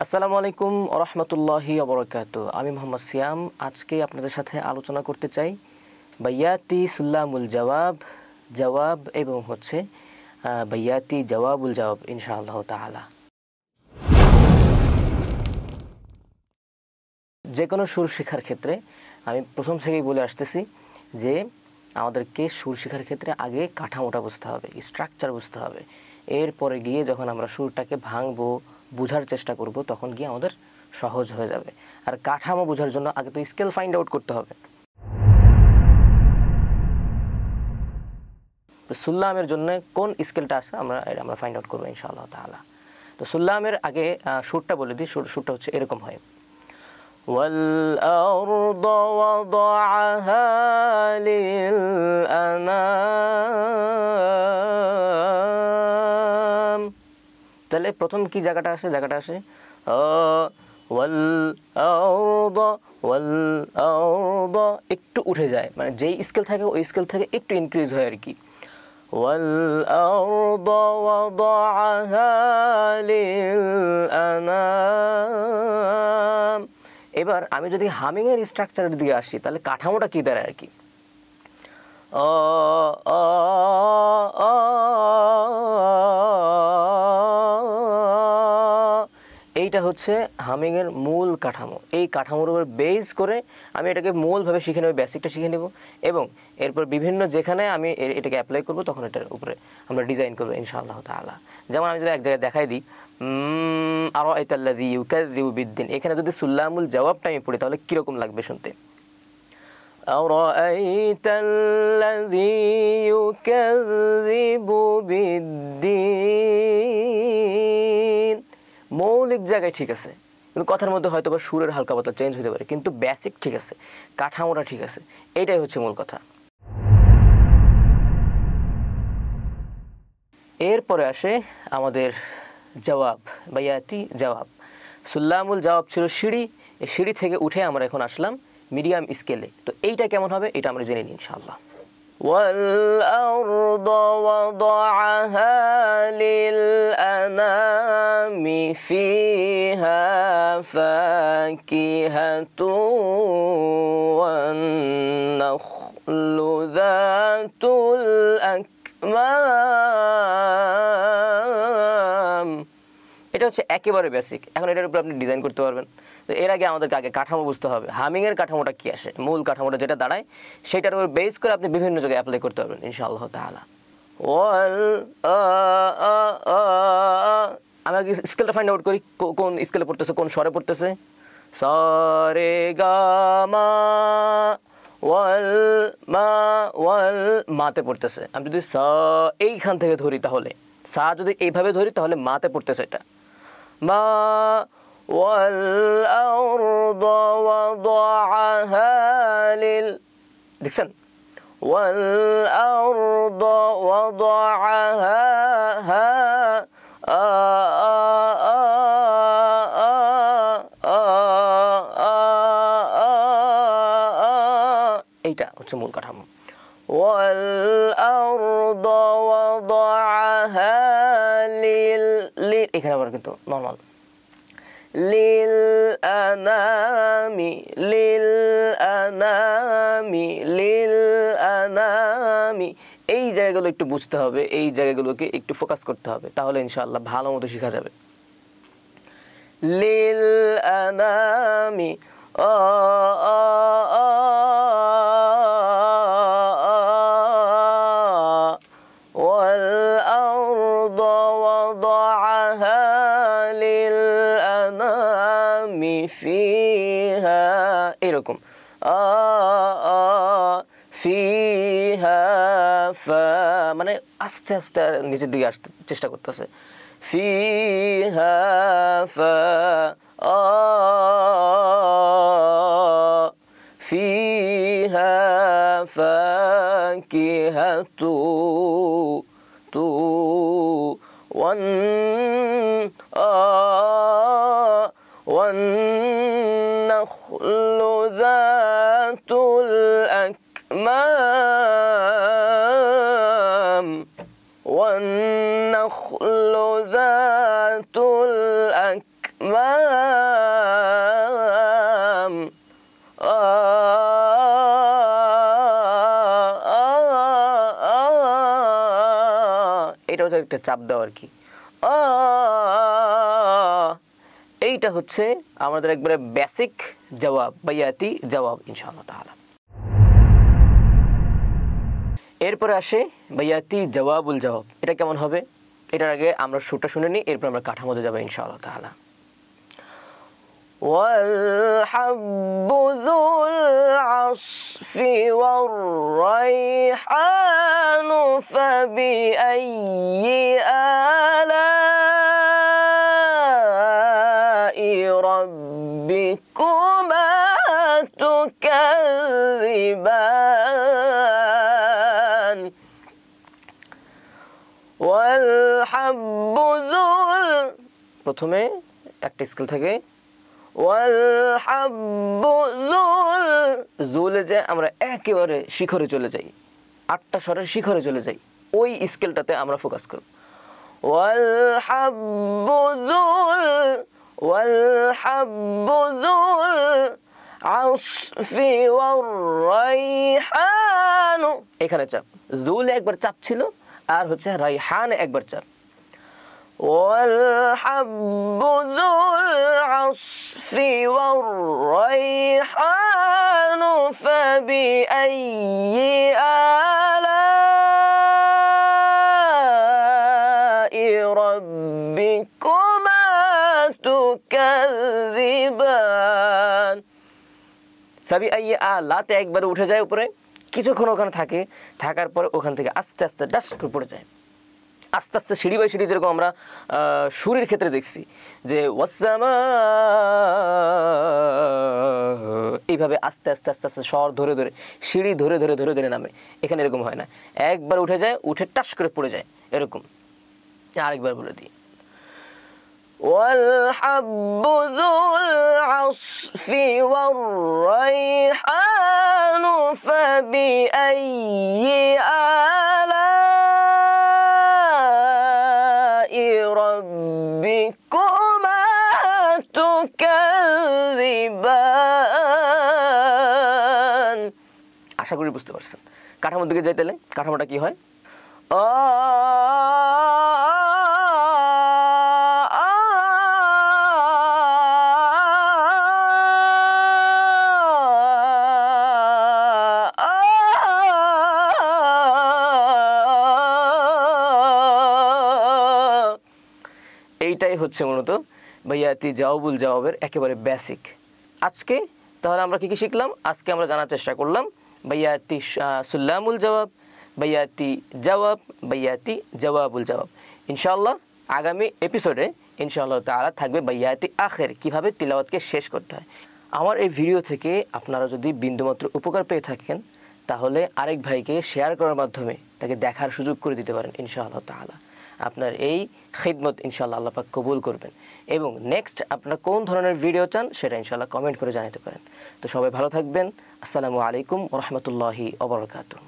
আসসালামু আলাইকুম ওয়া রাহমাতুল্লাহি ওয়া বারাকাতুহু। আমি মোহাম্মদ সিয়াম। আজকে আপনাদের সাথে আলোচনা করতে চাই বাইয়াতি সুল্লামুল জওয়াব, জওয়াব এবং বাইয়াতি জওয়াবুল জওয়াব ইনশাআল্লাহ তাআলা। যে কোনো সুর শেখার ক্ষেত্রে আমি প্রথম থেকেই বলে আসতেছি যে আমাদেরকে সুর শেখার ক্ষেত্রে আগে কাঠামোটা বুঝতে হবে, স্ট্রাকচার বুঝতে হবে। এরপরে গিয়ে যখন আমরা সুরটাকে ভাঙবো, বোঝার চেষ্টা করব, তখন গিয়ে আমাদের সহজ হয়ে যাবে। আর কাঠামো বোঝার জন্য আগে তো স্কেল ফাইন্ড আউট করতে হবে। তো সুল্লামের জন্য কোন স্কেলটা আছে আমরা ফাইন্ড আউট করবো ইনশাআল্লাহ তাআলা। তো সুল্লামের আগে সুরটা বলে দিই। সুরটা হচ্ছে এরকম হয়, والأرض وضعها للأنام। তাহলে প্রথম কি জায়গাটা আসে والأرض একটু উঠে যায়, মানে যেই স্কেল থাকে ওই স্কেল থেকে একটু ইনক্রিজ হয় আর কি। والأرض وضعها للأنام। এবার আমি যদি হামিং এর স্ট্রাকচারের দিকে আসি তাহলে কাঠামোটা কি দাঁড়ায় আর কি। এইটা হচ্ছে হামিং এর মূল কাঠামো। এই কাঠামোর উপর বেস করে আমি এটাকে মূলভাবে শিখে নেব, বেসিকটা শিখে নেব, এবং এরপর বিভিন্ন যেখানে আমি এটাকে অ্যাপ্লাই করব তখন এটার উপরে আমরা ডিজাইন করবো ইনশাআল্লাহ তাআলা। যেমন আমি যদি এক জায়গায় দেখাই দিই, আরাআইতাল্লাযী ইউকাযযিবু বিদ্দিন, এখানে যদি সুল্লামুল জওয়াবটা আমি পড়ি তাহলে কিরকম লাগবে শুনতে। আরাআইতাল্লাযী ইউকাযযিবু বিদ্দিন, মৌলিক জায়গায় ঠিক আছে, কিন্তু কথার মধ্যে হয়তো বা সুরের হালকা পাতলা চেঞ্জ হতে পারে, কিন্তু বেসিক ঠিক আছে, কাঠামোটা ঠিক আছে। এইটাই হচ্ছে মূল কথা। এরপরে আসে আমাদের জওয়াব, বাইয়াতি জওয়াব। সুল্লামুল জওয়াব ছিল সিঁড়ি, এই সিঁড়ি থেকে উঠে আমরা এখন আসলাম মিডিয়াম স্কেলে। তো এইটা কেমন হবে এটা আমরা জেনে নিই ইনশাআল্লাহ। والأرض وضعها للأنام فيها فاكهة والنخل ذات الأكمام। এটা হচ্ছে একেবারে বেসিক। এখন এটার উপর আপনি ডিজাইন করতে পারবেন। তো এর আগে আমাদেরকে আগে কাঠামো বুঝতে হবে, হামিং এর কাঠামোটা কি আসে, মূল কাঠামোটা যেটা দাঁড়ায় সেটার উপর বেস করে আপনি বিভিন্ন জায়গায় অ্যাপ্লাই করতে পারবেন ইনশাআল্লাহ তাআলা। আমি আগে স্কেলটা ফাইন্ড আউট করি, কোন স্কেলে পড়তেছে, কোন স্বরে পড়তেছে। সা রে গা মা, ওয়াল মা, ওয়াল মাতে পড়তেছে। আমি যদি সা এইখান থেকে ধরি, তাহলে সা যদি এইভাবে ধরি তাহলে মাতে পড়তেছে এটা। মা والأرض وضعها দেখছেন, والأرض وضعها এইটা হচ্ছে মূল কাঠামো। والأرض وضعها এখানে আবার কিন্তু নর্মাল লিলআনামি, লিলআনামি, লিলআনামি। এই জায়গাগুলো একটু বুঝতে হবে, এই জায়গাগুলোকে একটু ফোকাস করতে হবে, তাহলে ইনশাআল্লাহ ভালো মতো শেখা যাবে। লিলআনামি والأرض وضعها للأنام فيها এরকম ফিহা মানে আস্তে আস্তে নিচের দিকে আসতে চেষ্টা করতেছে। ফিহা ফিহা ফাকিহাতু والنخل ذات الأكمام، والنخل ذات الأكمام এটা হচ্ছে একটা চাপ দেওয়া আর কি। এইটা হচ্ছে আমাদের একবারে বেসিক জবাব, বাইয়াতি জবাব ইনশাআল্লাহ তাআলা। এরপরে আসে বাইয়াতি জওয়াবুল জবাব। এটা কেমন হবে? এটার আগে আমরা সুরটা শুনে নিই, এরপর আমরা কাঠামোতে যাব ইনশাআল্লাহ তাআলা। والحب ذو العصف والريحان فبأي آلاء ربكما تكذبان والحب ذو প্রথমে একটা স্কেল থাকে والحب ذو জুলে যে আমরা একেবারে শিখরে চলে যাই, 8টা স্বরের শিখরে চলে যাই, ওই স্কেলটাতে আমরা ফোকাস করব। والحب ذو العصف والريحان, এখানে চাপ, জুলে একবার চাপ ছিল আর হচ্ছে রাইহান একবার চাপ। والحب ذو العصف والريحان فبأي آلاء ربكما تكذبان। فبأي آلاء একবার উঠে যায় উপরে, কিছুক্ষণ ওখানে থাকে, থাকার পরে ওখান থেকে আস্তে আস্তে ডাস করে পড়ে যায়। আস্তে আস্তে সিঁড়ি বাই সিঁড়ি, যেরকম আমরা সুরের ক্ষেত্রে দেখছি যে ওয়াসামা, এইভাবে আস্তে আস্তে আস্তে আস্তে স্বর ধরে ধরে সিঁড়ি ধরে ধরে ধরে ধরে নামে। এখানে এরকম হয় না, একবার উঠে যায়, উঠে টাস করে পড়ে যায় এরকম। আরেকবার বলে দিই, والحب ذو العصف والريحان فبأي آلاء ربكما تكذبان। আশা করি বুঝতে পারছেন। কাঠামোর দিকে যাই তাহলে, কাঠামোটা কি হয়? এইটাই হচ্ছে মূলত বাইয়াতি জওয়াবুল জওয়াবের একেবারে বেসিক। আজকে তাহলে আমরা কি কি শিখলাম? আজকে আমরা জানার চেষ্টা করলাম বাইয়াতি সুল্লামুল জওয়াব, বাইয়াতি জওয়াব, বাইয়াতি জওয়াবুল জওয়াব। ইনশাআল্লাহ আগামী এপিসোডে ইনশাআল্লাহ তাআলা থাকবে বাইয়াতি আখির, কিভাবে তিলাওয়াতকে শেষ করতে হয়। আমার এই ভিডিও থেকে আপনারা যদি বিন্দুমাত্র উপকার পেয়ে থাকেন তাহলে আরেক ভাইকে শেয়ার করার মাধ্যমে তাকে দেখার সুযোগ করে দিতে পারেন ইনশাআল্লাহ তাআলা। আপনার এই খিদমত ইনশাআল্লাহ আল্লাহ পাক কবুল করবেন। এবং নেক্সট আপনারা কোন ধরনের ভিডিও চান সেটা ইনশাআল্লাহ কমেন্ট করে জানাতে পারেন। তো সবাই ভালো থাকবেন। আসসালামু আলাইকুম ওয়া রাহমাতুল্লাহি ওয়া বারাকাতুহু।